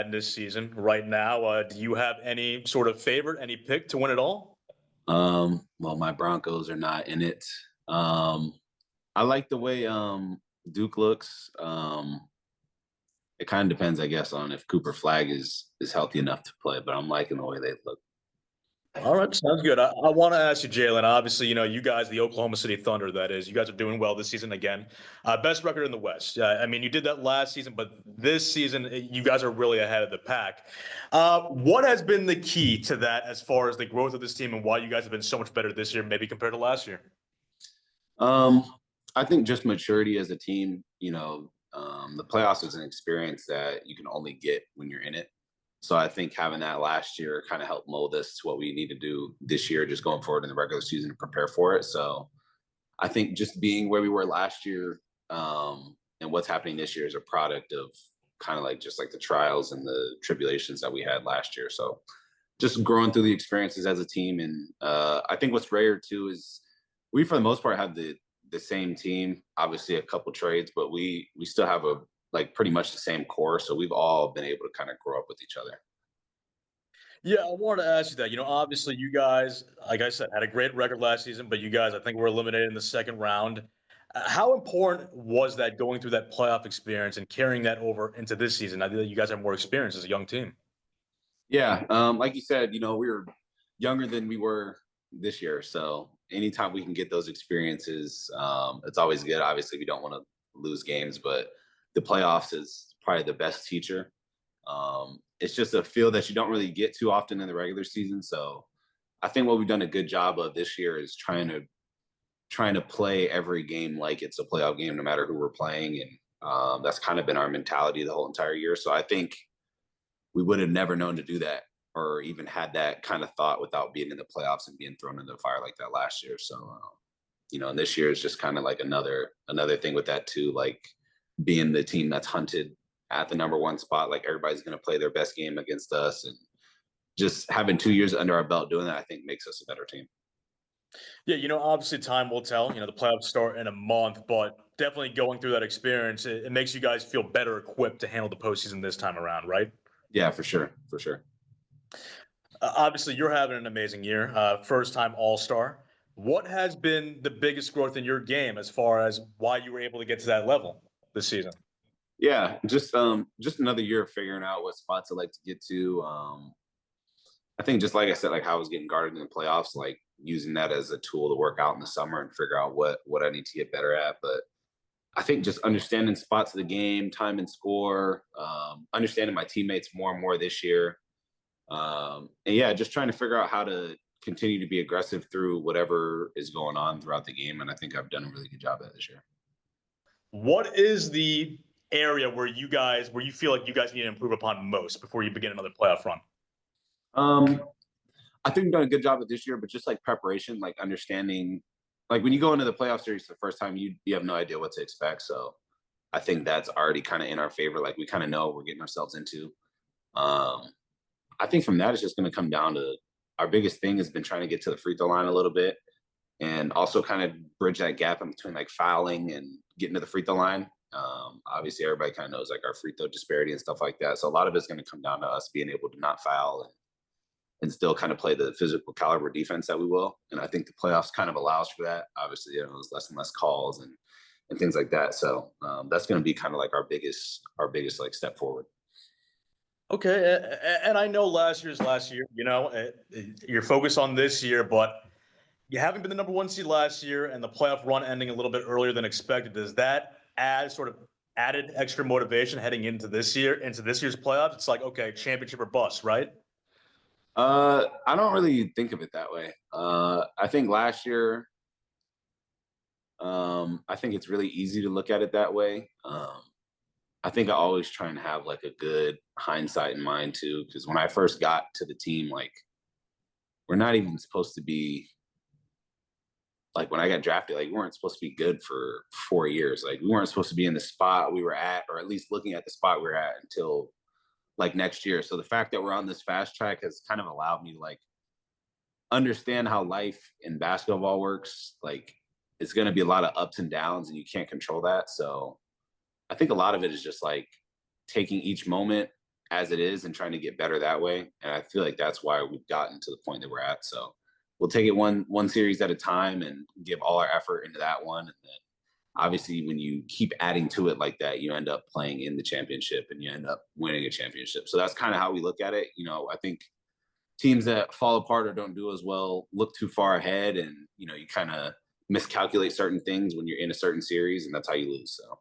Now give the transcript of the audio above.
Madness season right now. Do you have any sort of favorite, any pick to win it all? Well, my Broncos are not in it. Um, I like the way Duke looks. It kind of depends, I guess, on if Cooper Flag is healthy enough to play, but I'm liking the way they look. All right, sounds good. I want to ask you, Jalen. Obviously, you guys, the Oklahoma City Thunder, that is, you guys are doing well this season again. Best record in the West. I mean, you did that last season, but this season, you guys are really ahead of the pack. What has been the key to that as far as the growth of this team and why you guys have been so much better this year, maybe compared to last year? Um, I think just maturity as a team. The playoffs is an experience that you can only get when you're in it. So I think having that last year kind of helped mold us to what we need to do this year, just going forward in the regular season to prepare for it. So I think just being where we were last year and what's happening this year is a product of kind of like just like the trials and the tribulations that we had last year. So just growing through the experiences as a team. And I think what's rare too is we, for the most part, have the same team. Obviously, a couple trades, but we still have a like pretty much the same core. So we've all been able to kind of grow up with each other. Yeah, I wanted to ask you that. Obviously, you guys, like I said, had a great record last season, but you guys, I think, were eliminated in the second round. How important was that going through that playoff experience and carrying that over into this season? I think that you guys have more experience as a young team. Yeah, like you said, we were younger than we were this year. So anytime we can get those experiences, it's always good. Obviously, we don't want to lose games, but the playoffs is probably the best teacher. It's just a feel that you don't really get too often in the regular season. So I think what we've done a good job of this year is trying to play every game like it's a playoff game, no matter who we're playing, and that's kind of been our mentality the whole entire year. So I think we would have never known to do that or even had that kind of thought without being in the playoffs and being thrown into the fire like that last year. So, and this year is just kind of like another thing with that too, like being the team that's hunted at the number one spot, like everybody's going to play their best game against us, and just having 2 years under our belt doing that, I think makes us a better team. Yeah, obviously time will tell. The playoffs start in a month, but definitely going through that experience, it makes you guys feel better equipped to handle the postseason this time around, right? Yeah, for sure. For sure. Obviously, you're having an amazing year, first time All Star. What has been the biggest growth in your game as far as why you were able to get to that level this season? Yeah, just another year of figuring out what spots I like to get to. I think just like I said, like how I was getting guarded in the playoffs, like using that as a tool to work out in the summer and figure out what I need to get better at. But I think just understanding spots of the game, time and score, understanding my teammates more and more this year. And yeah, just trying to figure out how to continue to be aggressive through whatever is going on throughout the game. And I think I've done a really good job at this year. What is the area where you feel like you guys need to improve upon most before you begin another playoff run? Um, I think we've done a good job of this year, but just like preparation, like understanding, like when you go into the playoff series the first time, you have no idea what to expect. So I think that's already kind of in our favor. Like we kind of know what we're getting ourselves into. Um, I think from that, it's just going to come down to our biggest thing has been trying to get to the free throw line a little bit and also kind of bridge that gap in between like fouling and getting to the free throw line. Obviously, everybody kind of knows like our free throw disparity and stuff like that. So a lot of it's going to come down to us being able to not foul and still kind of play the physical caliber defense that we will. And I think the playoffs kind of allows for that. Obviously, there's less and less calls and things like that. So that's going to be kind of like our biggest like step forward. Okay, and I know last year's last year. You're focused on this year, but you haven't been the number one seed last year, and the playoff run ending a little bit earlier than expected. Does that add sort of added extra motivation heading into this year's playoffs? It's like, okay, championship or bust, right? I don't really think of it that way. I think last year, I think it's really easy to look at it that way. I think I always try and have like a good hindsight in mind too, because when I first got to the team, like we're not even supposed to be like when I got drafted, like we weren't supposed to be good for 4 years. Like we weren't supposed to be in the spot we were at, or at least looking at the spot we were at until like next year. So the fact that we're on this fast track has kind of allowed me to like understand how life in basketball works. Like it's going to be a lot of ups and downs and you can't control that. So I think a lot of it is just like taking each moment as it is and trying to get better that way. And I feel like that's why we've gotten to the point that we're at. So we'll take it one series at a time and give all our effort into that one. And then obviously when you keep adding to it like that, you end up playing in the championship and you end up winning a championship. So that's kind of how we look at it. You know, I think teams that fall apart or don't do as well look too far ahead, and you know, you kind of miscalculate certain things when you're in a certain series, and that's how you lose. So